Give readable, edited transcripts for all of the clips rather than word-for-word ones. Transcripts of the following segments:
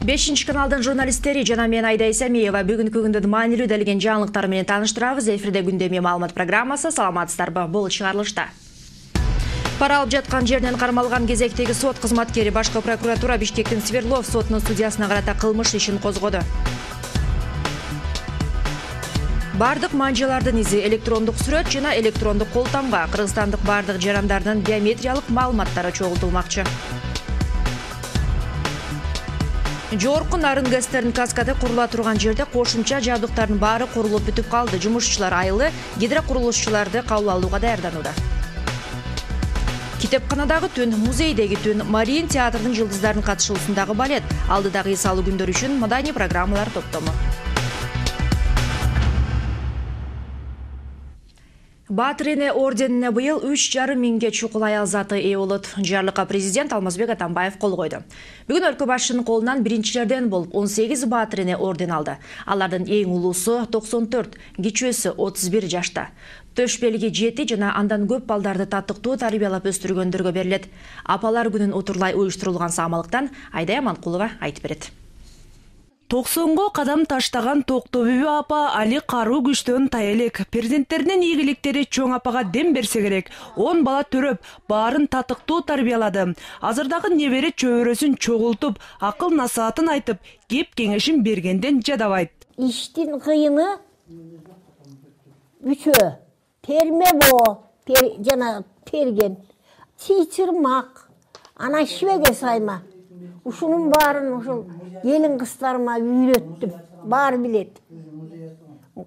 5 каналдын журналисттери жана мен Айда Исамиева бүгүнкү күндүн маанилүү делген жаңылыктар менен тааныштырабыз. Эфирде күндөмү маалымат программасы. Саламатсыздарбы? Бул чыгарылышта. Пара алып жаткан жерден кармалган кезектеги сот кызматкери башкы прокуратура Бишкектин Сверлов сотунун судьясына карата кылмыш ишин козгоду. Бардык манжалардын изи, электрондук сүрөт жана электрондук кол тамга кыргызстандык бардык жарандардын биометриялык маалыматтары чогултулмакчы. Жорку нарын гастерин каскады курула турган жерде кошумча жабдыктардын баары курулуп бүтүп калды. Жумушчулар айылы гидрокурулушчуларды кабыл алууга даярданууда. Китепканадагы түн, музейдеги түн, Марин театрдын жылдыздардын катышуусундагы балет, алдыдагы эс алуу күндөр үчүн маданий программалар топтому. Баатыр эне орденине быйыл 3,5 миңге чукул аял заты ээ болот. Жарлыкка президент Алмазбек Атамбаев кол койду. Бүгүн өлкө башчынын колунан биринчилерден болуп 18 баатыр эне орден алды. Алардын эң улуусу 94, кичүүсү 31 жашта. Төшпелги 7 жана андан көп балдарды татыктуу тарбиялап өстүргөндөргө берилет. Апалар күнүн утурлай уюштурулган самалыктан Айда Яманкулова айтып берет. 90-го кадам таштаган Токтобүбү апа али каруу күчтөн таялек. Перзенттеринин ийгиликтери чоң апага дем берсе керек. 10 бала төрөп, баарын татыктуу тарбиялады. Азырдагы небере чөбөрөсүн чогултуп, акыл насаатын айтып, кеп кеңешин бергенден жадабайт. Иштин кыйыны үчөө, перме бо, жана перген, чыйчырмак, ана швеге сайма. Ушунун баарын ушул элин кыздарыма үйрөттүм, баары билет.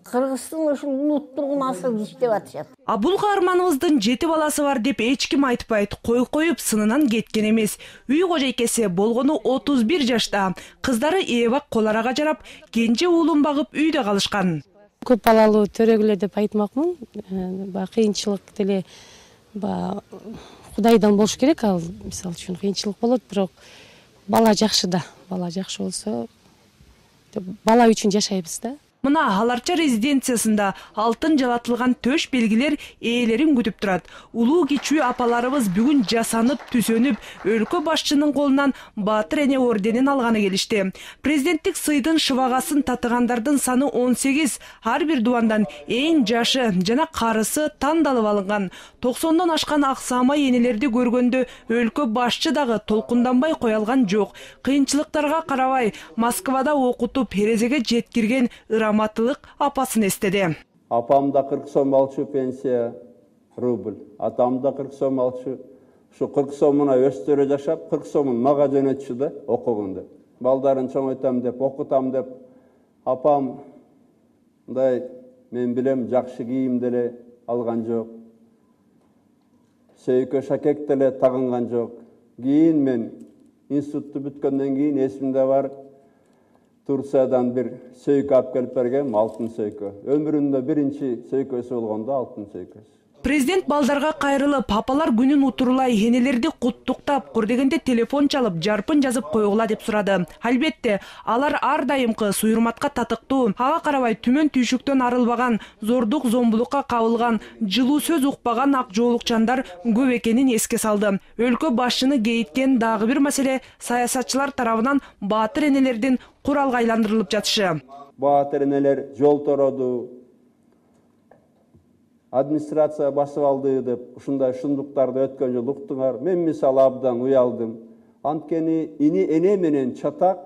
Кыргыздын ушул улуттугун асыл иштеп атышат. Абул каарманыбыздын 7 баласы бар деп эч ким айтпайт. Коюп сынынан кеткен эмес. Үй кожойкеси болгону 31 жашта. Кыздары эбак коларага жарап, кенже уулун багып үйдө калышкан. Көп балалуу төрөгүлөр деп айтмакмын. Кыйынчылык деле Кудайдан болуш керек, ал мисалы үчүн кыйынчылык болот, бирок бала жакшы да. Бала жакшы болсо, бала үчүн жашайбыз да. Мына Аларча резиденциясында алтын жалатылган төш белгилер ээлерин күтүп турат. Улуу кичүү апаларыбыз бүгүн жасанып, түзөнүп, өлкө башчынын колунан Баатыр эне орденин алганы келишти. Президенттик сыйдын шыбагасын татыгандардын саны 18, ар бир дубандан эң жашы жана карысы тандалып алынган. 90дон ашкан аксама энелерди көргөндө өлкө башчы дагы толкунданбай кое алган жок. Кыйынчылыктарга карабай, Москвада окутуп, эрезеге жеткирген раматылык апасын эстеди. Апамда 40 сом алчу пенсия рубль. Атамда 40 сом алчу. Şu 40 сомуна өстөрө жашап, 40 сомун мага жөнөтчү да окугунду. Балдарын чоңойтам деп, окутам деп. Апам мындай мен билем жакшы кийим деле алган жок. Сөйкө шакек деле тагынган жок. Кийин мен институтту бүткөндөн кийин эсимде бар. Турциядан bir сөйкө алып келип берген, алтын сөйкө. Өмүрүндө биринчи сөйкөсү болгондо алтын сөйкөсү. Президент балдарга кайрылып, апалар күнүн утурлай энелерди куттуктап, курдегенде телефон чалып, жарпын жазып койгула деп сурады. Албетте, алар ар дайымкы суйрматка татыктуу, ага карабай түмөн түйшүктөн арылбаган, зордук зомбулукка кабылган, жылуу сөз укпаган ак жоолукчандар көп экенин эске салды. Өлкө башчыны кейиткен дагы бир маселе саясатчылар тарабынан Баатыр энелердин куралга айландырылып жатышы. Баатыр энелер жол тороду, администрация басып алды деп, ушундай шындыктарды өткөн жолу уктуңар. Мен мисалы абдан уялдым. Анткени ини эне менен чатак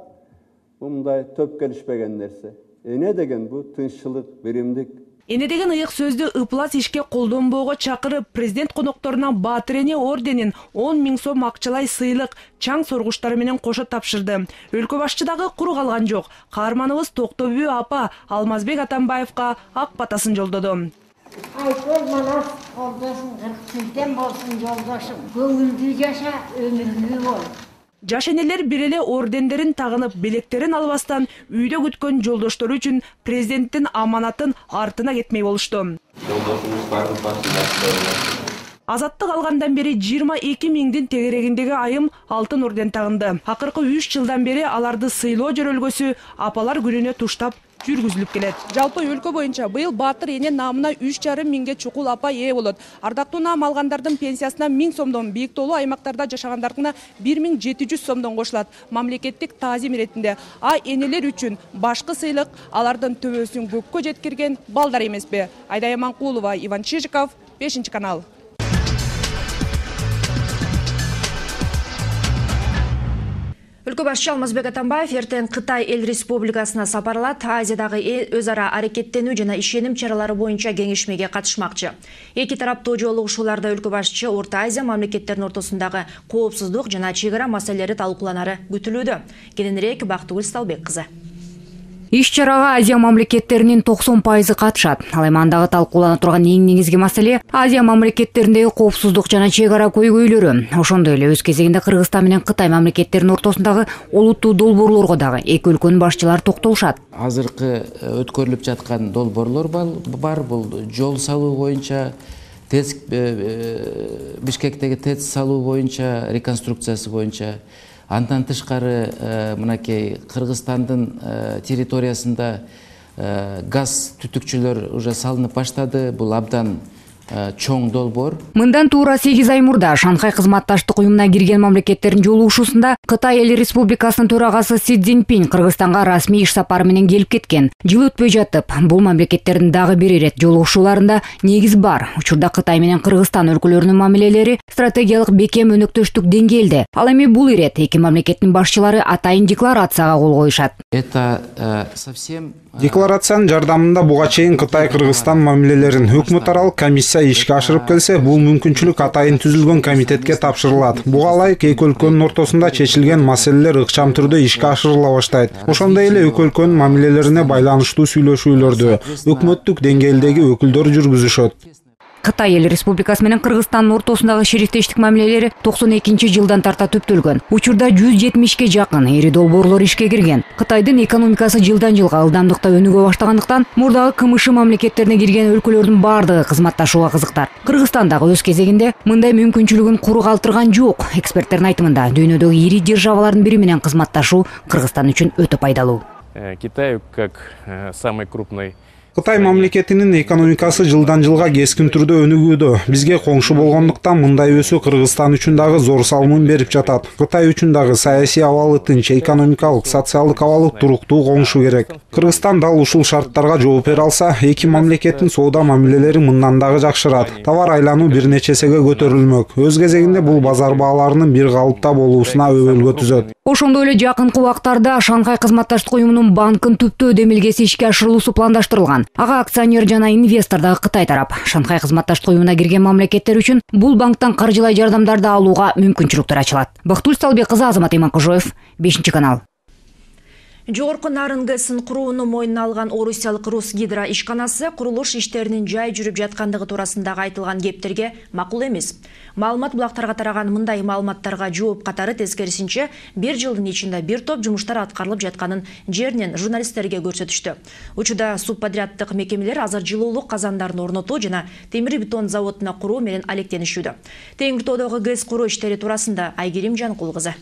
мындай төп келишпеген нерсе. Эне деген бу тынччылык, биримдик. Эне деген ыйык сөздү ыплас ишке колдонбоого чакырып, президент конокторуна Баатыр эне орденин 10 000 сом акчалай сыйлык, чаң соргучтары менен кошо тапшырды. Өлкө башчыдагы куру калган жок. Каарманыбыз Токтобүбү апа Алмазбек Атамбаевка ак батасын жолдоду. Айкөл манас колдосун 40 болсун жолдошум. Көңүлдүү жаша, өмүрлүү бол. Жаш энелер бир эле ордендерин тагынып, белектерин албастан үйдө күткөн жолдоштору үчүн президенттин аманатын артына кетмей болушту. Жолдошумуз бардык Азаттык алгандан бери 22 миңдин тегерегиндеги айым алтын орден тагынды. Акыркы 3 жылдан бери аларды сыйлоо жөрөлгөсү апалар күнүнө туштап жүргүзүлүп келет. Жалпы өлкө боюнча быйыл Батыр эне намына 3,5 миңге чукул апа ээ болот. Ардактуу наам алгандардын пенсиясына 1000 сомдон, бийик тоолуу аймактарда жашагандардына 1700 сомдон кошулат. Мамлекеттик таазим иретинде. А энелер үчүн башкы сыйлык алардын төбөсүн көккө жеткирген балдар эмеспи? Айдая Манкулова, Иван Чижиков, 5 канал. Өлкө башчы Алмазбек Атамбаев эртең Кытай эл республикасына сапарлат, Азиядагы өз ара аракеттенүү жана ишеним чаралары боюнча кеңешмеге катышмакчы. Эки тараптуу жолугушууларда өлкө башчы Орто Азия мамлекеттеринин ортосундагы коопсуздук жана чек ара маселелери талкууланары күтүлүүдө. Кененирээк Бактыгүл Сталбек кызы. Иш-чарага Азия мамлекеттеринин 90% катышат. Ал эми андагы талкуулана турган эң негизги маселе Азия мамлекеттериндеги коопсуздук жана чек ара көйгөйлөрү. Ошондой эле өз кезегинде Кыргызстан менен Кытай мамлекеттеринин ортосундагы олуттуу долбоорлорго дагы эки өлкөнүн башчылары токтолушат. Азыркы өткөрүлүп жаткан долбоорлор бар. Бул жол салуу боюнча, ТЭЦ Бишкектеги ТЭЦ салуу боюнча, реконструкциясы боюнча. Андан тышкары мынакей Кыргызстандын территориясында газ түтүкчүлөр уже салынып баштады. Бул абдан чоң долбоор. Мындан туура 8 ай мурда Шанхай кызматташтык уюмуна кирген мамлекеттердин жолугушуусунда Кытай эл республикасынын төрагасы Си Цзиньпин Кыргызстанга расмий иш сапары менен келип кеткен. Жыл өтпөй жатып, бул мамлекеттердин дагы бир ирет жолугушууларында негиз бар. Учурда Кытай менен Кыргызстан өлкөлөрүнүн мамилелери стратегиялык бекем өнөктөштүк деңгээлде. Ал эми бул ирет эки мамлекеттин башчылары атайын декларацияга кол коюшат. Это совсем Декларациянын жардамында буга чейин Кытай-Кыргызстан мамилелерин өкмөт аралык комиссия ишке ашырып келсе, бул мүмкүнчүлүк атайын түзүлгөн комитетке тапшырылат. Буга ылайык эки өлкөнүн ортосунда чечилген маселелер ыкчам түрдө ишке ашырыла баштайт. Ошондой эле эки өлкөнүн мамилелерине байланыштуу сүйлөшүүлөрдү өкмөттүк деңгээлдеги өкүлдөр жүргүзүшөт. Кытай эл республикасы менен Кыргызстандын ортосундагы шериктештик мамилелери 92-жылдан тарта түптөлгөн. Учурда 170ке жакын эри долбоорлор ишке кирген. Кытайдын экономикасы жылдан жылга ылдамдыкта өнүгө баштагандыктан мурдагы КМШ мамлекеттерине кирген өлкөлөрдүн бардыгы кызматташууга кызыктар. Кыргызстан дагы өз кезегинде мындай мүмкүнчүлүгүн куру калтырган жок. Эксперттердин айтымында дүйнөдөгү ири державалардын бири менен кызматташуу Кыргызстан үчүн өтө пайдалуу. Китай как самый крупный Кытай мамлекетинин экономикасы жылдан жылга кескин түрдө өнүгүүдө. Бизге коңшу болгондуктан мындай өсүү Кыргызстан үчүн дагы зор салымын берип жатат. Кытай үчүн дагы саясий абалы тынч, экономикалык, социалдык абалы туруктуу коңшу керек. Кыргызстан дал ушул шарттарга жооп бере алса, эки мамлекеттин соода мамилелери мындан дагы жакшырат. Товар айлануу бир нече эсеге көтөрүлмөк. Өз кезегинде бул базар бааларынын бир калыпта болуусуна өбөлгө түзөт. Ошондой эле жакынкы убактарда Шанхай кызматташтык уюмунун банкын түптөө демилгеси ишке ашырылуусу пландаштырылган. Ага акционер жана инвестор дагы Кытай тарап. Шанхай кызматташтык уюмуна кирген мамлекеттер үчүн бул банктан каржылай жардамдарды алууга мүмкүнчүлүктөр ачылат. Бактыгүл Сталбек кызы, Азамат Иманкожоев, 5 канал. Жогорку нарын ГЭСин курууну мойнуна алган орусиялык Русгидро ишканасы курулуш иштеринин жай жүрүп жаткандыгы туурасындагы айтылган кептерге макул эмес. Маалымат булактарга тараган мындай маалыматтарга жооп катары тескерисинче 1 жылдын ичинде бир топ жумуштар аткарылып жатканын жеринен журналисттерге көрсөтүштү. Учурда субподряддык мекемелер азыр жылуулук казандарын орнотуу жана темир бетон заводуна куруу менен алектенишүүдө. Теңиртоодогу ГЭС куруу иштери туурасында Айгерим Жанкул кызы.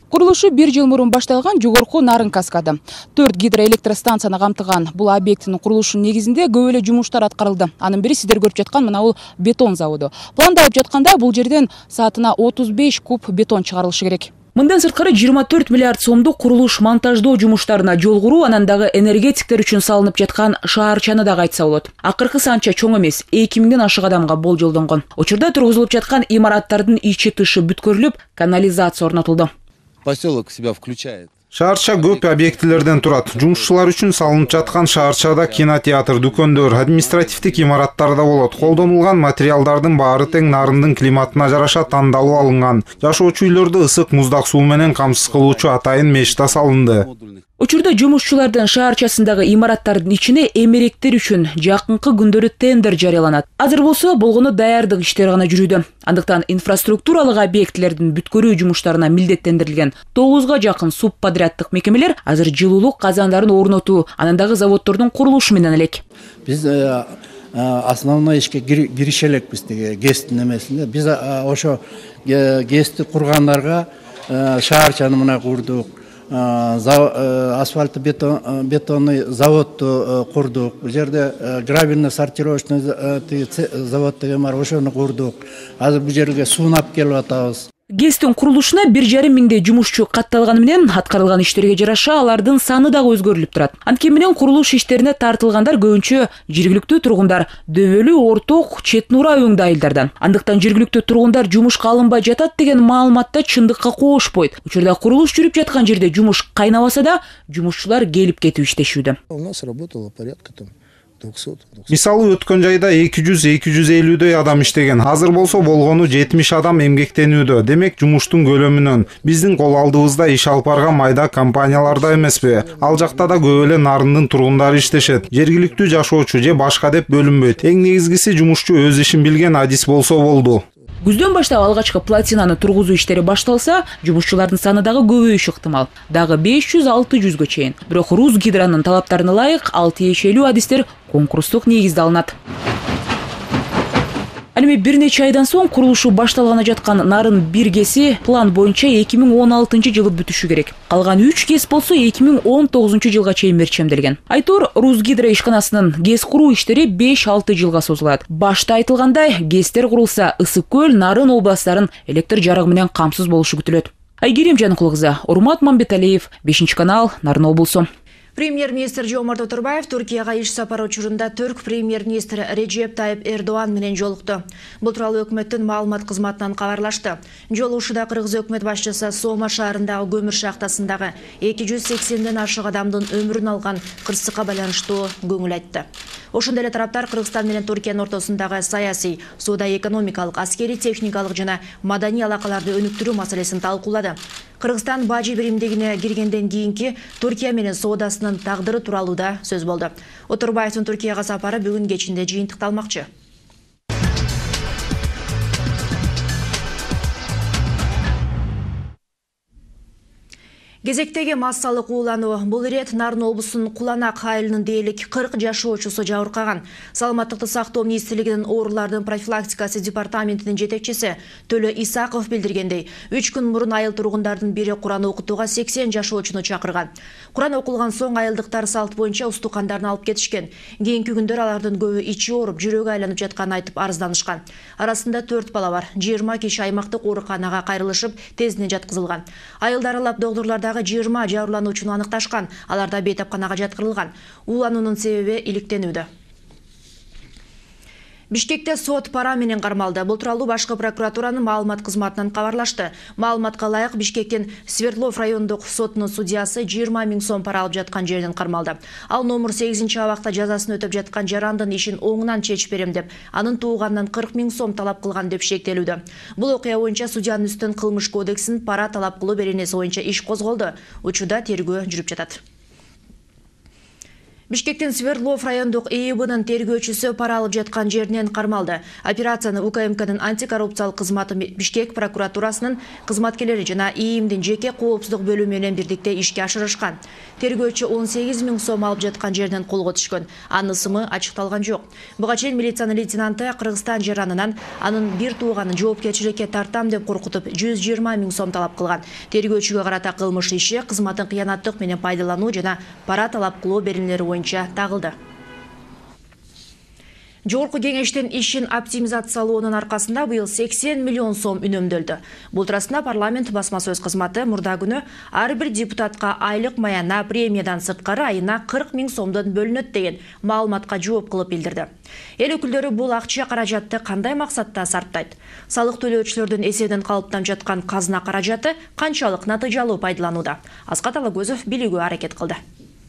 Курулушу 1 жыл мурун башталган жогорку нарын каскады. 4 гидроэлектростанцияны камтыган бул объекттин курулушу негизинде көп эле жумуштар аткарылды. Анын бири сиздер көрүп жаткан мына бул бетон заводу. Пландалып жатканда бул жерден саатына 35 куб бетон чыгарылышы керек. Мындан сырткары 24 миллиард сомдук курулуш монтаждоо жумуштарына жол куруу, анан дагы энергетиктер үчүн салынып жаткан шаарчаны дагы айтса болот. Акыркысы анча чоң эмес, 2000ден ашык адамга болжолдонгон. Учурда тургузулуп жаткан имараттардын ичи тышы бүткөрүлүп, канализация орнотулду. Поселок себя включает. Шаарча көп объектилерден турат. Жумушчулар үчүн салынып жаткан шаарчада кинотеатр, дүкөндөр, административдик имараттар да болот. Колдонулган материалдардын баары тең нарындын климатына жараша тандалып алынган. Жашоочу үйлөрдү ысык муздак суу менен камсыз кылуучу атайын меш да салынды. Учурда жумушчулардын шаарчасындагы имараттардын ичине эмеректер үчүн жакынкы күндөрү тендер жарыяланат. Азыр болсо болгону даярдык иштери гана жүрүүдө. Андыктан инфраструктуралык объектилердин бүткөрүү жумуштарына милдеттендирилген 9га жакын субподряддык мекемелер азыр жылуулук казандарын орнотуу, анан дагы заводдордун курулушу менен элек. Биз основной ишке киреше элекпиз деги ГЭСтин эмесинде. Биз ошо ГЭСти кургандарга шаарчаны мына курдук, асфальт бетонный заводду курдук. Бул жерде гравийный сортировочный завод деген бар, ошону курдук. Азыр бул жерге суунап келип атабыз. ГЭСтин курулушуна 1,5 миңдей жумушчу катталганы менен аткарылган иштерге жараша алардын саны дагы өзгөрүлүп турат. Анткени менен курулуш иштерине тартылгандар көбүнчө жергиликтүү тургундар, дөбөлүү, орток, чет нура өңдүү айылдардан. Андыктан жергиликтүү тургундар жумушка алынбай жатат деген маалыматта чындыкка коошпойт. Учурда курулуш жүрүп жаткан жерде жумуш кайнабаса да, жумушчулар келип кетип иштешүүдө. У нас работало порядка 200. Мисалы өткөн жайда 200-250дөй адам иштеген. Азыр болсо болгону 70 адам эмгектенүүдө. Демек жумуштун көлөмүнөн биздин кол алдыбызда иш алып барган майда компанияларда эмеспи? Ал жакта да көп эле нарындын тургундары иштешет. Жергиликтүү жашоочу же башка деп бөлүнбөйт. Эң негизгиси жумушчу өз ишин билген адис болсо болду. Күздөн баштап алгачкы платинаны тургузуу иштери башталса, жумушчулардын саны дагы көбөйүшү ыктымал. Дагы 500-600гө чейин. Бирок Русгидронун талаптарына ылайык ал тиешелүү адистер конкурстук негизде алынат. Ал эми бир нече айдан соң курулушу башталганы жаткан нарын бир КЭСи план боюнча 2016 жылы бүтүшү керек. Калган 3 КЭС болсо 2019 жылга чейин мерчемделген. Айтор Русгидро ишканасынын КЭС куруу иштери 5-6 жылга созулат. Башта айтылгандай, КЭСтер курулса, Ысык көл, Нарын областтарын электр жарыгы менен камсыз болушу күтүлөт. Айгерим Жаныкул кызы, Урмат Мамбеталиев, 5-канал, Нарын облусу. Премьер-министр Жомарт Отурбаев Түркияга иш сапары учурунда түрк премьер-министри Режеп Тайып Эрдоан менен жолукту. Бул тууралуу өкмөттүн маалымат кызматынан кабарлашты. Жолугушууда Кыргыз өкмөт башчысы Сома шаарындагы көмүр шахтасындагы 280ден ашык адамдын өмүрүн алган кырсыкка байланыштуу көңүл айтты. Ошондой эле тараптар Кыргызстан менен Түркиянын ортосундагы саясий, соода-экономикалык, аскери техникалык жана маданий алакаларды өнүктүрүү маселесин талкуулады. Кыргызстан бажы биримдигине киргенден кийинки Түркия менен соодасынын тагдыры тууралуу да сөз болду. Отурбаевдин Түркияга сапары бүгүн кечинде жыйынтыкталмакчы. Кезектеги массалык уулануу. Бул ирет Нарын облусунун Куланак айылынын дээрлик 40 жашоочусу жабыркаган. Саламаттыкты сактоо министрлигинин оорулардын профилактикасы департаментинин жетекчиси Төлө Исаков билдиргендей, 3 күн мурун айыл тургундардын бири Куран окутууга 80 жашоочуну чакырган. Куран окулган соң айылдыктар салт боюнча устукандарын алып кетишкен. Кийинки күндөр алардын көбү ичи ооруп, жүрөгү айланып жатканын айтып арызданышкан. Арасында 4 бала бар. 20 киши аймактык ооруканага кайрылышып, тезинен жаткызылган. Айылдар алап доктурлардагы 20 жабырлануучуну аныкташкан. Аларда бейтапканага жаткырылган. Уулануунун себеби иликтенүүдө. Бишкекте сот пара менен кармалды. Бул тууралуу башкы прокуратуранын маалымат кызматынан кабарлашты. Маалыматка ылайык Бишкектин Свердлов райондук сотунун судьясы 20 000 сом пара алып жаткан жерден кармалды. Ал номер 8-абакта жазасын өтөп жаткан жарандын ишин оңунан чечип берем деп, анын тууганынан 40 000 сом талап кылган деп шектелүүдө. Бул окуя боюнча судьянын үстүн кылмыш кодексинин пара талап кылуу беренеси боюнча иш козголду. Учурда тергөө жүрүп жатат. Бишкектин Свердлов райондук ИИБнын тергөөчүсү пара алып жаткан жеринен кармалды. Операцияны УКМКнын антикоррупциялык кызматы Бишкек прокуратурасынын кызматкерлери жана ИИМдин жеке коопсуздук бөлүмү менен бирдикте ишке ашырышкан. Тергөөчү 18 000 сом алып жаткан жерден колго түшкөн. Анын ысымы ачыкталган жок. Буга чейин милициянын лейтенанты Кыргызстан жаранынан анын бир тууганын жоопкерчиликке тартам деп коркутуп 120 000 сом талап кылган. Тергөөчүгө карата кылмыш иши кызматын кыянаттык менен пайдалануу жана пара талап кылуу беренелери боюнча тагылды. Жогорку кеңештин ишин оптимизациялоонун аркасында быйыл 80 миллион сом үнөмдөлдү. Бул туурасында парламент басма сөз кызматы мурда күнү ар бир депутатка айлык маяна премиядан сырткары айына 40 000 сомдон бөлүнөт деген маалыматка жооп кылып билдирди. Эл өкүлдөрү бул акча каражатты кандай максатта сарптайт? Салык төлөөчүлөрдүн эсебинен калыптанып жаткан казына каражаты канчалык натыйжалуу пайдаланууда? Аскат Алагөзов билүүгө аракет кылды.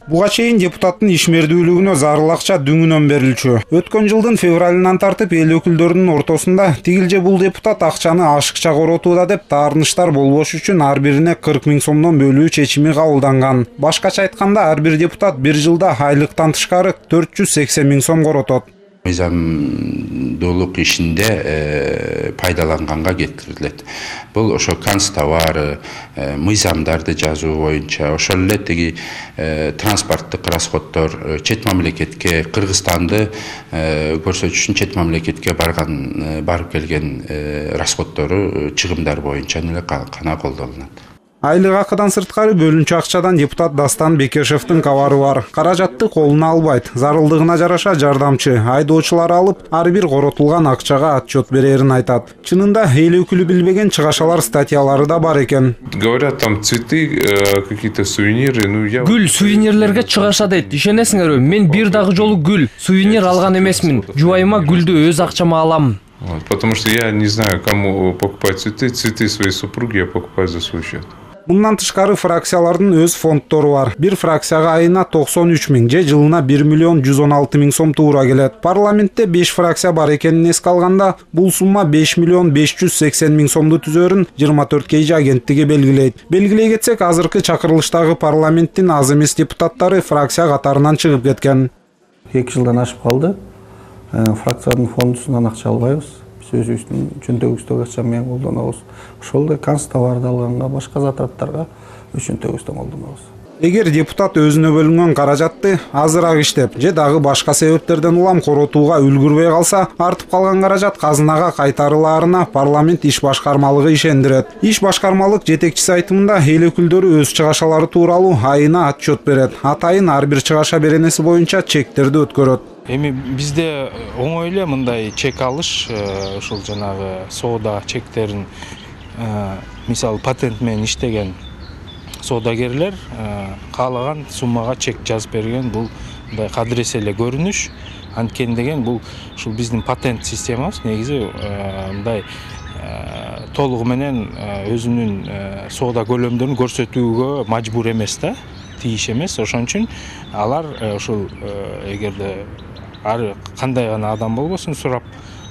Буга чейин депутаттын ишмердүүлүгүнө зарыл акча дүңүнөн берилчү. Өткөн жылдын февралынан тартып эл өкүлдөрүнүн ортосунда тигил же бул депутат акчаны ашыкча коротууда деп таарынычтар болбош үчүн ар бирине 40 000 сомдон бөлүү чечими кабылданган. Башкача айтканда ар бир депутат бир жылда айлыктан тышкары 480 000 сом коротот. мыйзамдуулук ишинде пайдаланганга кетирилет. Бул ошо канцтовары, мыйзамдарды жазуу боюнча, ошол эле тиги транспорттук расходдор, чет мамлекетке, Кыргызстанды көрсөтүш үчүн чет мамлекетке барып келген расходдору, чыгымдар боюнча эле гана колдонулат. Айлык акыдан сырткары бөлүнчү акчадан депутат Дастан Бекешевдин кабары бар. Каражатты колуна албайт, зарылдыгына жараша жардамчы айдоочулар алып, ар бир коротулган акчага отчет берерин айтат. Чынында эл өкүлү билбеген чыгашалар статьялары да бар экен. Говорят, там цветы, какие-то сувениры, Гүл сувенирлерге чыгаша дейт. Ишенесиңерби? Мен бир дагы жолу гүл, сувенир алган эмесмин. Жубайыма гүлдү өз акчама алам. Потому что я не знаю, кому покупать цветы своей супруги я покупаю за свой счет. Мындан тышкары фракциялардын өз фонддору бар. Бир фракцияга айына 93 миң же жылына 1 миллион 116 миң сом туура келет. Парламентте 5 фракция бар экенин эске алганда, бул сумма 5 миллион 580 миң сомду түзөрүн 24 KG агенттиги белгилейт. Белгилей кетсек, азыркы чакырылыштагы парламенттин аз эмес депутаттары фракция катарынан чыгып кеткен. 2 жылдан ашып калды. Фракциянын фондусунан акча албайбыз. Өзүбүздүн чөнтөгүбүздөгү акча менен колдонобуз. Ошол эле канцтоварды алганга, башка зататтарга чөнтөгүбүздөн колдонобуз. Эгер депутат өзүнө бөлүнгөн каражатты азыраак иштеп, же дагы башка себептерден улам коротууга үлгүрбөй калса, артып калган каражат казынага кайтарылаарына парламент иш башкармалыгы ишендирет. Иш башкармалык жетекчиси айтымында эл өкүлдөрү өз чыгашалары тууралуу айына отчет берет. Атайын ар бир чыгаша беренеси боюнча чектерди өткөрөт. Эми бизде оңой эле мындай чек алыш, ушул жанагы соода чектерин, мисалы патент менен иштеген соодагерлер каалаган суммага чек жазып берген, бул мындай кадыресе эле көрүнүш. Анткени деген бул ушул биздин патент системабыз негизи мындай толугу менен өзүнүн соода көлөмдөрүн көрсөтүүгө мажбур эмес да, тийиш эмес. Ошон үчүн алар ушул эгерде ар кандай гана адам болбосун сурап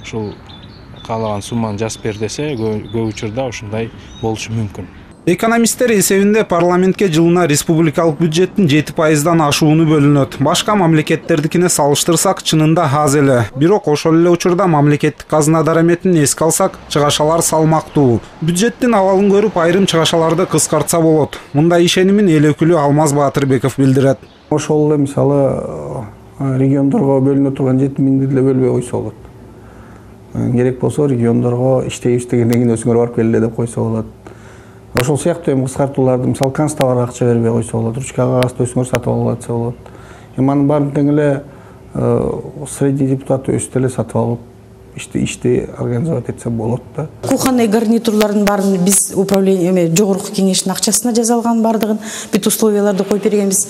ушул каалаган сумманы жазып бер десе, көп учурда ушундай болушу мүмкүн. Экономисттер эсебинде парламентке жылына республикалык бюджеттин 7%дан ашууну бөлүнөт. Башка мамлекеттердикине салыштырсак, чынында аз эле. Бирок ошол эле учурда мамлекеттик казына дараметин эске алсак, чыгашалар салмактуу. Бюджеттин абалын көрүп, айрым чыгашаларды кыскартса болот. Мындай ишенимин эл өкүлү Алмаз Баатырбеков билдирет. Ошол эле мисалы региондорго бөлүнө турган 7 миңди деле бөлбөй койсо болот. Керек болсо региондорго иштейбиз дегенден кийин өзүңөр барып келе деп койсо болот. Ошол сыяктуу эми кыскартууларды мисалы канцтоварга акча бербей койсо болот, ручка кагазды өзүңөр сатып алып атса болот. Эми анын баарын тең эле средний депутат өзү деле сатып алып ишти организовать этсе болот да. Кухонный гарнитурлардын баарын биз управление жогорку кеңештин акчасына жаза алган бардыгын бүт условияларды коюп бергенбиз.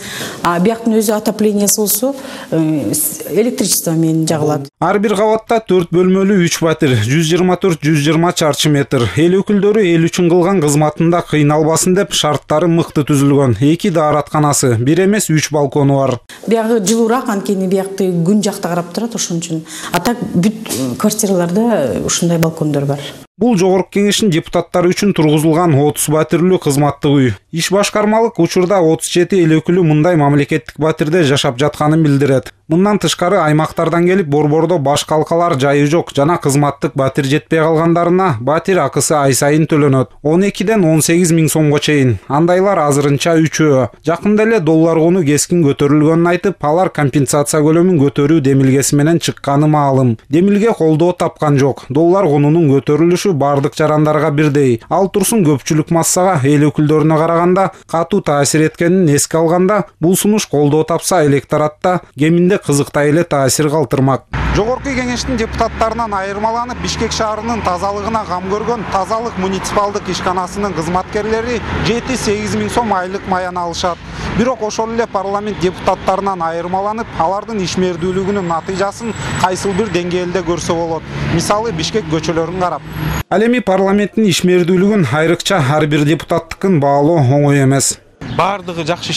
Бияктын өзү отоплениясы болсо электричество менен жагылат. Ар бир кабатта 4 бөлмөлүү 3 батир, 124-120 чарчы метр. Эл өкүлдөрү эл үчүн кылган кызматында кыйналбасын деп шарттары мыкты түзүлгөн. 2 дааратканасы, 1 эмес 3 балкону бар. Биягы жылуураак, анткени биякты күн жакта карап турат, ошон үчүн. А так бүт квартираларда ушундай балкондор бар. Бул жогорку кеңештин депутаттары үчүн тургузулган 30 батирлүү кызматтык үй. Иш башкармалык учурда 37 эл өкүлү мындай мамлекеттик батирде жашап жатканын билдирет. Мындан тышкары аймактардан келип борбордо баш калкалар жайы жок жана кызматтык батир жетпей калгандарына батир акысы ай сайын төлөнөт. 12ден 18 миң сомго чейин. Андайлар азырынча 3-өө. Жакында эле доллар кону кескин көтөрүлгөнүн айтып, алар компенсация көлөмүн көтөрүү демилгеси менен чыкканы маалым. Демилге колдоо тапкан жок. Доллар конунун көтөрүлүшү бардык жарандарга бирдей. Ал турсун көпчүлүк массага эл өкүлдөрүнө караганда катуу таасир эткенин эске алганда, бул сунуш колдоо тапса электоратта кеминде кызыктай эле таасир калтырмак. Жогорку кеңештин депутаттарынан айырмаланып, Бишкек шаарынын тазалыгына кам көргөн тазалык муниципалдык ишканасынын кызматкерлери 7-8 миң сом айлык маян алышат. Бирок ошол эле парламент депутаттарынан айырмаланып, алардын ишмердүүлүгүнүн натыйжасын кайсыл бир деңгээлде көрсө болот. Мисалы Бишкек көчөлөрүн карап. Ал эми парламенттин ишмердүүлүгүн айрыкча ар бир депутаттыкын баалоо оңой эмес. Бардыгы жакшы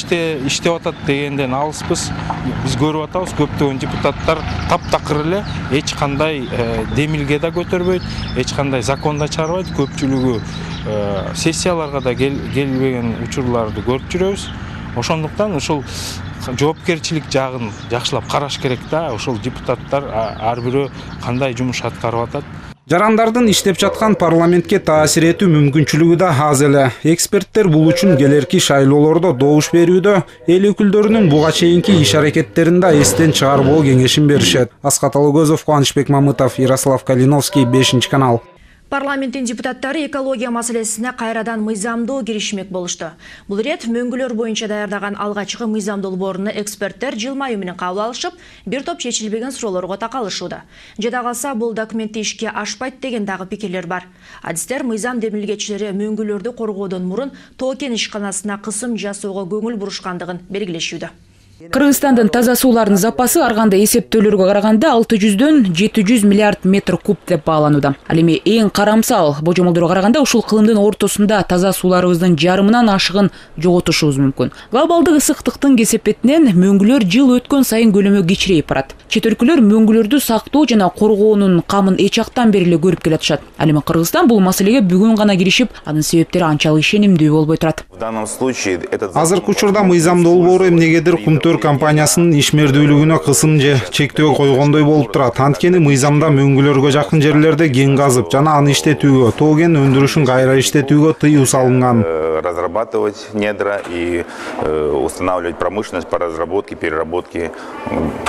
иштеп атат дегенден алыспыз. Биз көрүп атабыз, көптөгөн депутаттар таптакыр эле эч кандай демилге да көтөрбөйт, эч кандай закон да чыгарбайт. Көпчүлүгү сессияларга да келбеген учурларды көрүп жүрөбүз. Ошондуктан ушул жоопкерчилик жагын жакшылап караш керек да. Ошол депутаттар ар бирөө кандай жумуш аткарып атат. Жарандардын иштеп жаткан парламентке таасир этүү мүмкүнчүлүгү да аз эле. Эксперттер бул үчүн келерки шайлоолордо добуш берүүдө эл өкүлдөрүнүн буга чейинки иш аракеттерин да эстен чыгарбоо кеңешин беришет. Аскат Алыгөзов, Кубанычбек Мамытов, Ярослав Калиновский, 5-канал. Парламенттин депутаттары экология маселесине кайрадан мыйзамдуу киришмек болушту. Бул ирет мөңгүлөр боюнча даярдаган алгачкы мыйзам долбооруну эксперттер жылмаюу менен кабыл алышып, бир топ чечилбеген суроолорго такалышууда. Жада калса бул документти ишке ашпайт деген дагы пикирлер бар. Адистер мыйзам демилгечилери мөңгүлөрдү коргоодон мурун Тоо-Кен ишканасына кысым жасоого көңүл бурушкандыгын белгилешүүдө. Кыргызстандын таза суулардын запасы ар кандай эсептөөлөргө караганда 600дөн 700 миллиард метр куб деп бааланууда. Ал эми эң карамсал божомолдорго караганда ушул кылымдын ортосунда таза сууларыбыздын жарымынан ашыгын жоготушубуз мүмкүн. Глобалдык ысыктыктын кесепетинен мөңгүлөр жыл өткөн сайын көлөмү кичирейип барат. Чет өлкөлөр мөңгүлөрдү сактоо жана коргоонун камын эч жактан бери эле көрүп келатышат. Ал эми Кыргызстан бул маселеге бүгүн гана киришип, анын себептери анчалык ишенимдүү болбой турат. Азыркы учурда мыйзам долбоору эмнегедир Кумтөр компаниясынын ишмердүүлүгүнө кысым же чектөө койгондой болуп турат. Анткени мыйзамда мөңгүлөргө жакын жерлерде кен казып жана аны иштетүүгө, Тоо-Кен өндүрүшүн кайра иштетүүгө тыюу салынган. Разрабатывать недра и устанавливать промышленность по разработке, переработке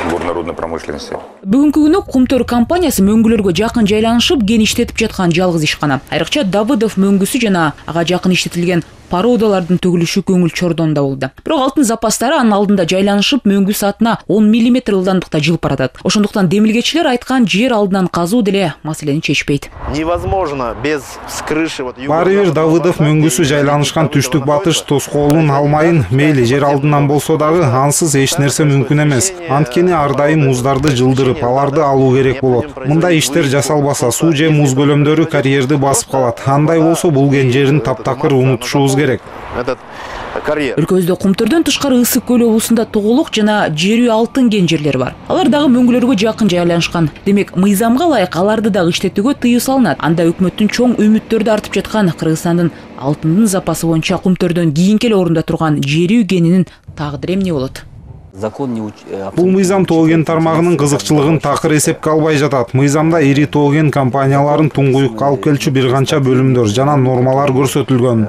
горно-рудной промышленности. Бүгүнкү күнү Кумтөр компаниясы мөңгүлөргө жакын жайланышып кен иштетип жаткан жалгыз ишкана. Айрыкча Давыдов мөңгүсү жана ага жакын иштетилген породалардын төгүлүшү көңүл чордонда болду. Бирок алтын запастары анын алдында жайланышып, мөңгү саатына 10 мм ылдамдыкта жылып баратат. Ошондуктан демилгечилер айткан жер алдынан казуу деле маселени чечпейт. Невозможно без крыши. Баары бир Давыдов мөңгүсү жайланышкан түштүк батыш тоскоолун алмайын, мейли жер алдынан болсо дагы ансыз эч нерсе мүмкүн эмес. Анткени ар дайым муздарды жылдырып, аларды алуу керек болот. Мындай иштер жасалбаса, суу же муз көлөмдөрү карьерди басып калат. Андай болсо бул кен жерин таптакыр унутушубуз керек. Өлкөбүздө Кумтөрдөн тышкары Ысык көл облусунда тоголук жана жерүү алтын кен жерлери бар. Алар дагы мөңгүлөргө жакын жайланышкан. Демек, мыйзамга ылайык аларды дагы иштетүүгө тыюу салынат. Анда өкмөттүн чоң үмүттөрдү артып жаткан Кыргызстандын алтындын запасы боюнча Кумтөрдөн кийинки эле орунда турган жерүү кенинин тагдыры эмне болот? Бул мыйзам Тоо-Кен тармагынын кызыкчылыгын такыр эсепке албай жатат. Мыйзамда ири Тоо-Кен компанияларын туңгуюкка алып келчү бир канча бөлүмдөр жана нормалар көрсөтүлгөн.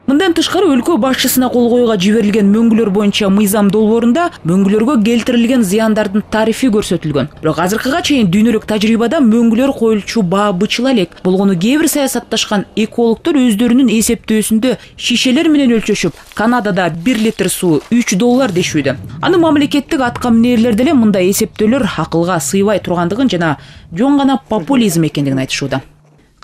Мындан тышкары өлкө башчысына кол коюуга жиберилген мөңгүлөр боюнча мыйзам долбоорунда мөңгүлөргө келтирилген зыяндардын тарифи көрсөтүлгөн. Бирок азыркыга чейин дүйнөлүк тажрыйбада мөңгүлөр коюлчу баа бычыла элек. Болгону кээ бир саясатташкан экологдор өздөрүнүн эсептөөсүндө шишелер менен өлчөшүп, Канадада 1 литр суу $3 дешүүдө. Аны мамлекеттик атка минерлер деле мындай эсептөөлөр акылга сыйбай тургандыгын жана жон гана популизм экендигин айтышууда.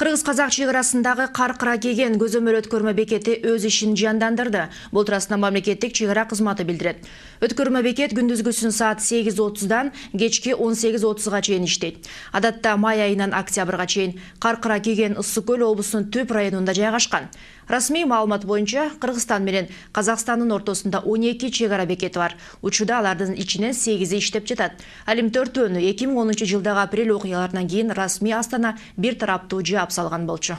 Кыргыз-казак чек-арасындагы Каркыра Кеген көзөмөл өткөрмө бекети өз ишин жандандырды. Бул туурасында мамлекеттик чек-ара кызматы билдирет. Өткөрмө бекет күндүзгүсүн саат 8:30дан кечки 18:30га чейин иштейт. Адатта май айынан октябрга чейин Каркыра Кеген Ысык көл облусунун түп районунда жайгашкан. Расмий маалымат боюнча Кыргызстан менен Казакстандын ортосунда 12 чек-ара бекети бар. Учурда алардын ичинен 8-и иштеп жатат. Ал эми 4-өнү 2010-жылдагы апрель окуяларынан кийин расмий Астана бир тараптуу жаап салган болчу.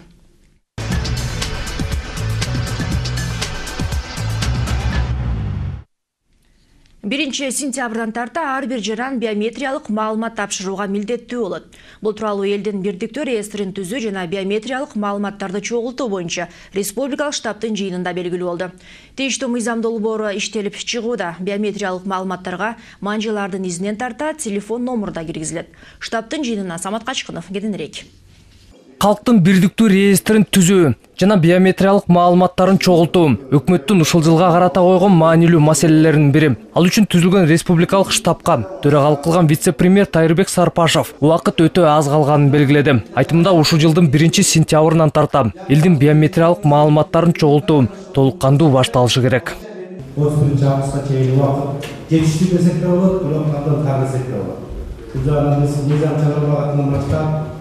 1-сентябрдан тарта ар бир жаран биометриялык маалымат тапшырууга милдеттүү болот. Бул тууралуу элдин бирдиктүү реестрин түзүү жана биометриялык маалыматтарды чогултуу боюнча республикалык штабтын жыйынында белгилүү болду. Тийиштүү мыйзам долбоору иштелип чыгууда. Биометриялык маалыматтарга манжылардын изинен тарта телефон номуру да киргизилет. Штабтын жыйынына Самат Качкынов кененирээк. Халктын бирдиктүү реестрин түзүү жана биометриялык маалыматтарын чогултуу өкмөттүн ушул жылга карата койгон маанилүү маселелеринин бири. Ал үчүн түзүлгөн республикалык штабка төрагалык кылган вице-премьер Тайырбек Сарпашов убакыт өтө аз калганын белгиледи. Айтымында ушул жылдын 1-сентябрынан тарта элдин биометриялык маалыматтарын чогултуу толук кандуу башталышы керек. 31-августка чейин убакыт жетиштүү десек да болот, бирок андан тар десек да болот. Бул жагынан биз мыйзам чыгармагатынан баштап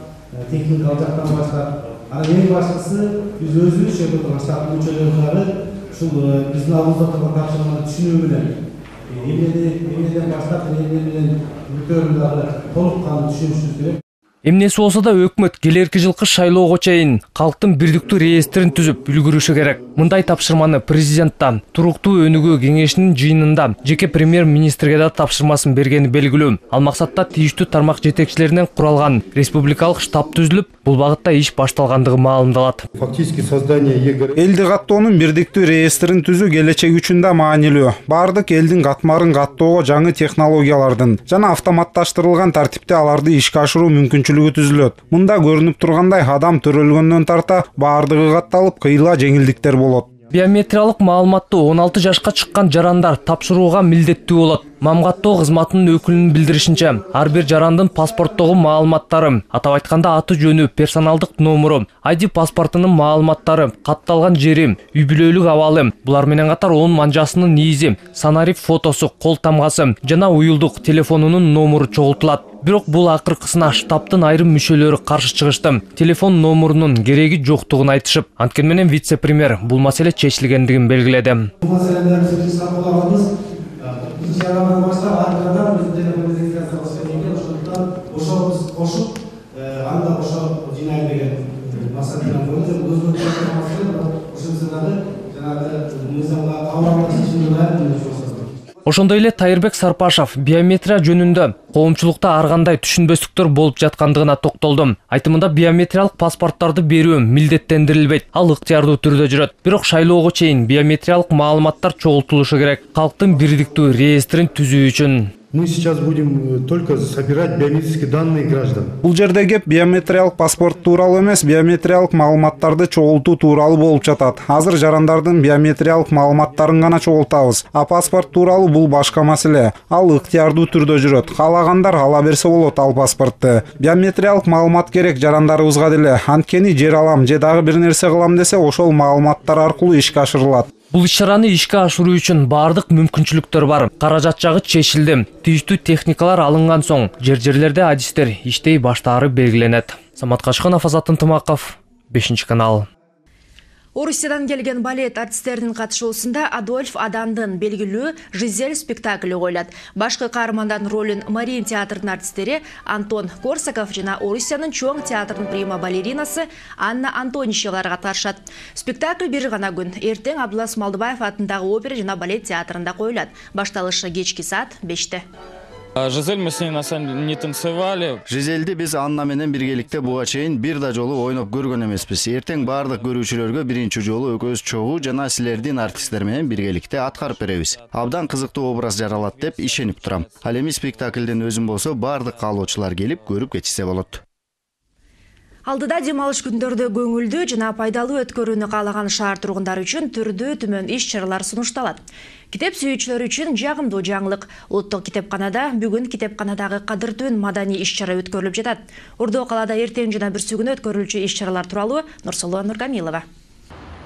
техникалык жактан баштап, анан эң башкысы биз өзүбүз чыгып турган штабтын мүчөлөрү ушул биздин алдыбызда турган тапшырманы түшүнүү менен эмнеден баштап эмне менен өтөрүн дагы толук кандуу түшүнүшүбүз керек. Эмнеси болсо да өкмөт келерки жылкы шайлоого чейин калктын бирдиктүү реестрин түзүп үлгүрүшү керек. Мындай тапшырманы президенттан туруктуу өнүгүү кеңешинин жыйынында жеке премьер-министрге да тапшырмасын бергени белгилүү. Ал максатта тийиштүү тармак жетекчилеринен куралган республикалык штаб түзүлүп, бул багытта иш башталгандыгы маалымдалат. Фактически создание элди каттоонун бирдиктүү реестрин түзүү келечек үчүн да маанилүү. Бардык элдин катмарын каттоого жаңы технологиялардын жана автоматташтырылган тартипте аларды ишке ашыруу мүмкүнчүлүгү түзүлөт. Мында көрүнүп тургандай адам төрөлгөндөн тарта бардыгы катталып, кыйла жеңилдиктер болот. Биометриялык маалыматты 16 жашка чыккан жарандар тапшырууга милдеттүү болот. Мамгаттоо кызматынын өкүлүнүн билдиришинче, ар бир жарандын паспорттогу маалыматтары, атап айтканда аты жөнү, персоналдык номуру, ID паспортунун маалыматтары, катталган жери, үй бүлөлүк абалы, булар менен катар 10 манжасынын низи, санарип фотосу, кол тамгасы жана уюлдук телефонунун номуру чогултулат. Бирок бул акыркысына штабтын айрым мүчөлөрү каршы чыгышты. Телефон номурунун кереги жоктугун айтышып, анткени менен вице-премьер бул маселе чечилгендигин белгиледи. Ошондой эле Тайырбек Сарпашев биометрия жөнүндө коомчулукта ар кандай түшүнбөстүктөр болуп жаткандыгына токтолду. Айтымында биометриялык паспорттарды берүү милдеттендирилбейт, ал ыктыярдуу түрдө жүрөт. Бирок шайлоого чейин биометриялык маалыматтар чогултулушу керек. Калктын бирдиктүү реестрин түзүү үчүн. Мы сейчас будем только собирать биометрические данные граждан. Бул жерде кеп биометриялык паспорт тууралуу эмес, биометриялык маалыматтарды чогултуу тууралуу болуп жатат. Азыр жарандардын биометриялык маалыматтарын гана чогултабыз. А паспорт тууралуу бул башка маселе. Ал ыктыярдуу түрдө жүрөт. Каалагандар ала берсе болот ал паспортты. Биометриялык маалымат керек жарандарыбызга деле. Анткени жер алам, же дагы бир нерсе кылам десе, ошол маалыматтар аркылуу ишке ашырылат. Бул иш-чараны ишке ашыруу үчүн бардык мүмкүнчүлүктөр бар. Каражат жагы чечилди. Тийиштүү техникалар алынган соң жерлерде адистер иштей баштаары белгиленет. Самат Кашканов, Азат Ынтымаков, 5 канал. Орусиядан келген балет артисттеринин катышуусунда Адольф Адандын белгилүү Жизель спектаклі коюлат. Башкы каармандардын ролун Марин театрынын артисттери Антон Корсаков жана Орусиянын чоң театрынын прима балеринасы Анна Антонищевалар катышат. Спектакль бир гана күн эртең Абдулас Малдыбаев атындагы опера жана балет театрында коюлат. Башталышы кечки саат 5-те. Жизель, мы с ней на самом деле не танцевали. Жизельди биз Анна менен биргеликте буга чейин бир да жолу ойноп көргөн эмеспиз. Эртең бардык көрүүчүлөргө биринчи жолу экөөбүз чогуу жана силердин артисттер менен биргеликте аткарып беребиз. Абдан кызыктуу образ жаралат деп ишенип турам. Ал эми спектаклден өзүм болсо бардык каалоочулар келип көрүп кетишсе болот. Алдыда демалыш күндөрдө көңүлдүү жана пайдалуу өткөрүүнү каалаган шаар тургундары үчүн түрдүү түмөн иш-чаралар сунушталат. Китеп сүйүүчүлөр үчүн жагымдуу жаңылык. Улуттук китепканада бүгүн китепканадагы кадыртүүн маданий иш-чара өткөрүлүп жатат. Ордо калаада эртең жана бүрсү күнү өткөрүлчү иш-чаралар тууралуу Нурсулуу Нургамилова.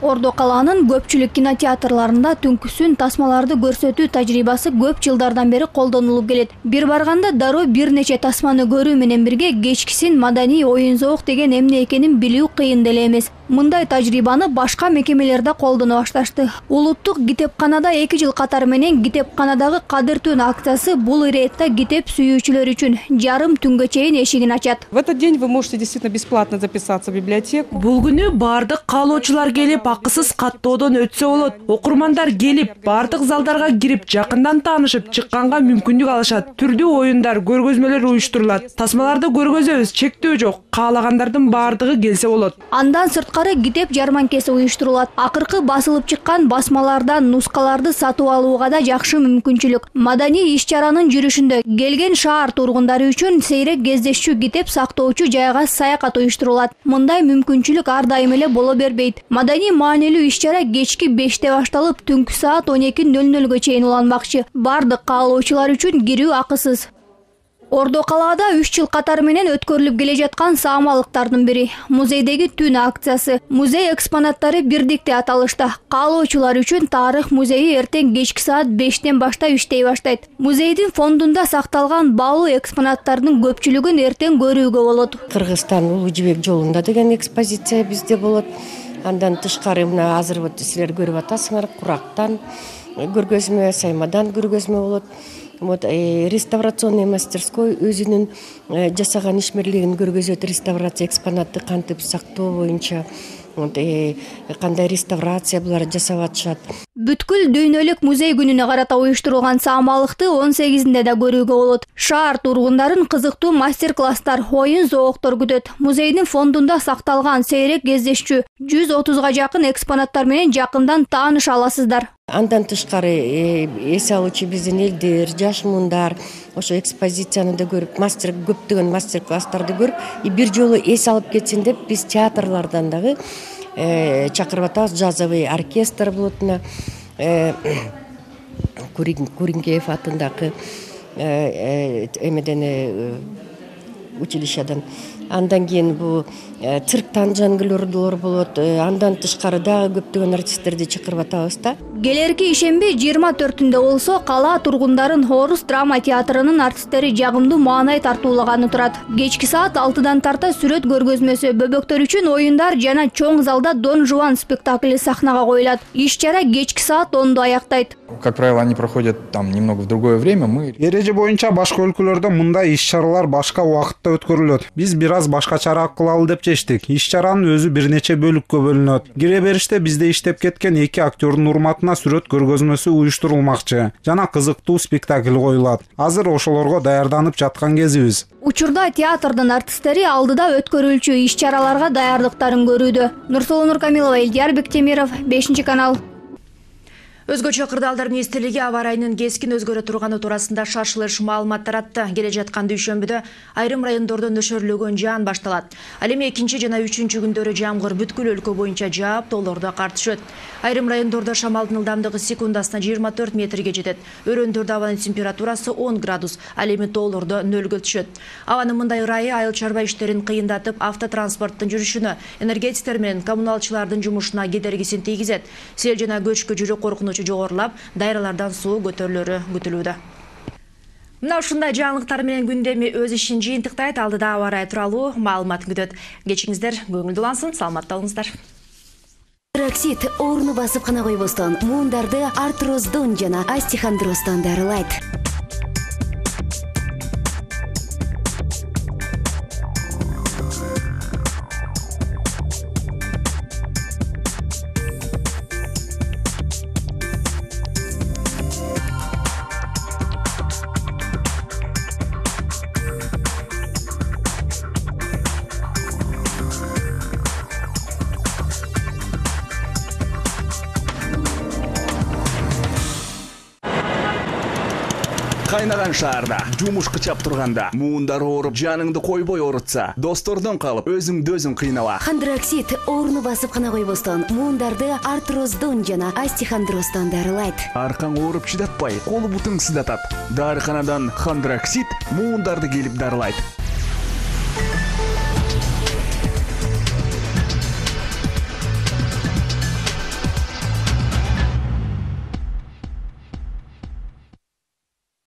Ордо калаанын көпчүлүк кинотеатрларында түнкүсүн тасмаларды көрсөтүү тажрыйбасы көп жылдардан бери колдонулуп келет. Бир барганда дароо бир нече тасманы көрүү менен бирге кечкисин маданий оюн зоок деген эмне экенин билүү кыйын деле эмес. Мындай тажрыйбаны башка мекемелерде колдоно башташты. Улуттук китепканада 2 жыл катары менен китепканадагы кадыр-түн акциясы бул иретте китеп сүйүүчүлөр үчүн жарым түнгө чейин эшигин ачат. В этот день вы можете действительно бесплатно записаться в библиотеку. Бул күнү бардык каалоочулар келип акысыз каттоодон өтсө болот. Окурмандар келип бардык залдарга кирип жакындан таанышып чыкканга мүмкүндүк алышат. Түрдүү оюндар, көргөзмөлөр уюштурулат. Тасмаларды көргөзөбүз, чектөө жок. Каалагандардын бардыгы келсе болот. Андан сырткары китеп жарманкеси уюштурулат. Акыркы басылып чыккан басмалардан нускаларды сатып алууга да жакшы мүмкүнчүлүк. Маданий иш-чаранын жүрүшүндө келген шаар тургундары үчүн сейрек кездешчү китеп сактоочу жайга саякат уюштурулат. Мындай мүмкүнчүлүк ар дайым эле боло бербейт. Маданий маанилүү иш-чара кечки 5-те башталып, түнкү саат 12:00 чейин уланмакчы. Бардык каалоочулар үчүн кирүү акысыз. Ордо калаада 3 жыл катары менен өткөрүлүп келе жаткан саамалыктардын бири музейдеги түн акциясы. Музей экспонаттары бирдикте аталышта. Каалоочулар үчүн тарых музейи эртең кечки саат 5-тен баштап иштей баштайт. Музейдин фондунда сакталган баалуу экспонаттардын көпчүлүгүн эртең көрүүгө болот. Кыргызстан улуу жибек жолунда деген экспозиция бизде болот. Андан тышкары мына азыр вот силер көрүп атасыңар, Курактан көргөзмө, Саймадан көргөзмө болот. Вот реставрационный мастерской өзүнүн жасаган ишмерлигин көргөзөт. Реставрация экспонатты кантип сактоо боюнча кандай реставрация булар жасап атышат. Бүткүл дүйнөлүк музей күнүнө карата уюштурулган саамалыкты 18-inde да көрүүгө болот. Шаар тургундарын кызыктуу мастер-класстар, оюн зооктору күтөт. Музейдин фондунда сакталган сейрек кездешчү 130га жакын экспонаттар менен жакындан тааныша аласыздар. Андан тышкары эс алуучу биздин элдер, жаш муундар ошо экспозицияны да көрүп, көптөгөн мастер-класстарды көрүп, бир жолу эс алып кетсин деп биз театрлардан дагы чакырып атабыз. Жазовый оркестр болот мына Курингеев атындагы эмеден училищадан. Андан кийин бул цирктан жангылерлор болот. Андан тышкары дагы көптөгөн артисттерди чакырып атабыз да. Келерки ишемби 24-ндө болсо кала тургундарын Орус драма театрынын артисттери жагымдуу маанай тартуулаганы турат. Кечки саат 6-дан тарта сүрөт көргөзмөсү, бөбөктөр үчүн оюндар жана чоң залда Дон Жуан спектакли сахнага коюлат. Иш-чара кечки саат 10-до аяктайт. Как правило, они проходят там немного в другое время. Эреже боюнча башка өлкөлөрдө мындай иш-чаралар башка убакытта өткөрүлөт. Биз бир аз башкачараак кылалы деп чечтик. Иш-чаранын өзү бир нече бөлүккө бөлүнөт. Кире бериште бизде иштеп кеткен 2 актёрдун урматына сүрөт көргөзмөсү уюштурулмакчы жана кызыктуу спектакль коюлат. Азыр ошолорго даярданып жаткан кезибиз. Учурда театрдын артисттери алдыда өткөрүлчү иш-чараларга даярдыктарын көрүүдө. Нурсулуу Нуркамилова, Элдияр Бектемиров, 5-канал. Өзгөчө кырдаалдар министрлиги аба ырайынын кескин өзгөрө турганы туурасында шашылыш маалымат таратты. Келе жаткан дүйшөмбүдө айрым райондордо нөшөрлөгөн жаан башталат. Ал эми 2 жана 3 күндөрү жамгыр бүткүл өлкө боюнча жаап, тоолордо кар түшөт. Айрым райондордо шамалдын ылдамдыгы секундасына 24 метрге жетет. Өрөөндөрдө абанын температурасы 10 градус, ал эми тоолордо 0 түшөт. Абанын мындай ырайы айыл чарба иштерин кыйындатып, автотранспорттун жүрүшүнө, энергетиктер менен коммуналчылардын жумушуна кедергисин тийгизет. Сел жана көчкү жүрүү коркунучу жогорулап, дайралардан суу көтөрүлөрү күтүлүүдө. Мына ушундай жаңылыктар менен күндеми өз ишин жыйынтыктайт. Алдыда аба ырайы тууралуу маалымат күтөт. Кечиңиздер көңүлдүү улансын, саламатта болуңуздар. Роксит орну басып кана койбостон муундарды артроздон жана остеохондростон дарылайт. Кайнаган шаарда, жумуш кычап турганда, муундар ооруп, жаныңды койбой оорутса, достордон калып, өзүңдү өзүң кыйнала. Хондроксид орну басып кана койбостон муундарды артроздон жана остеохондростон дарылайт. Аркаң ооруп чыдатпай, колу бутуң сыздатат. Дарыканадан Хондроксид муундарды келип дарылайт.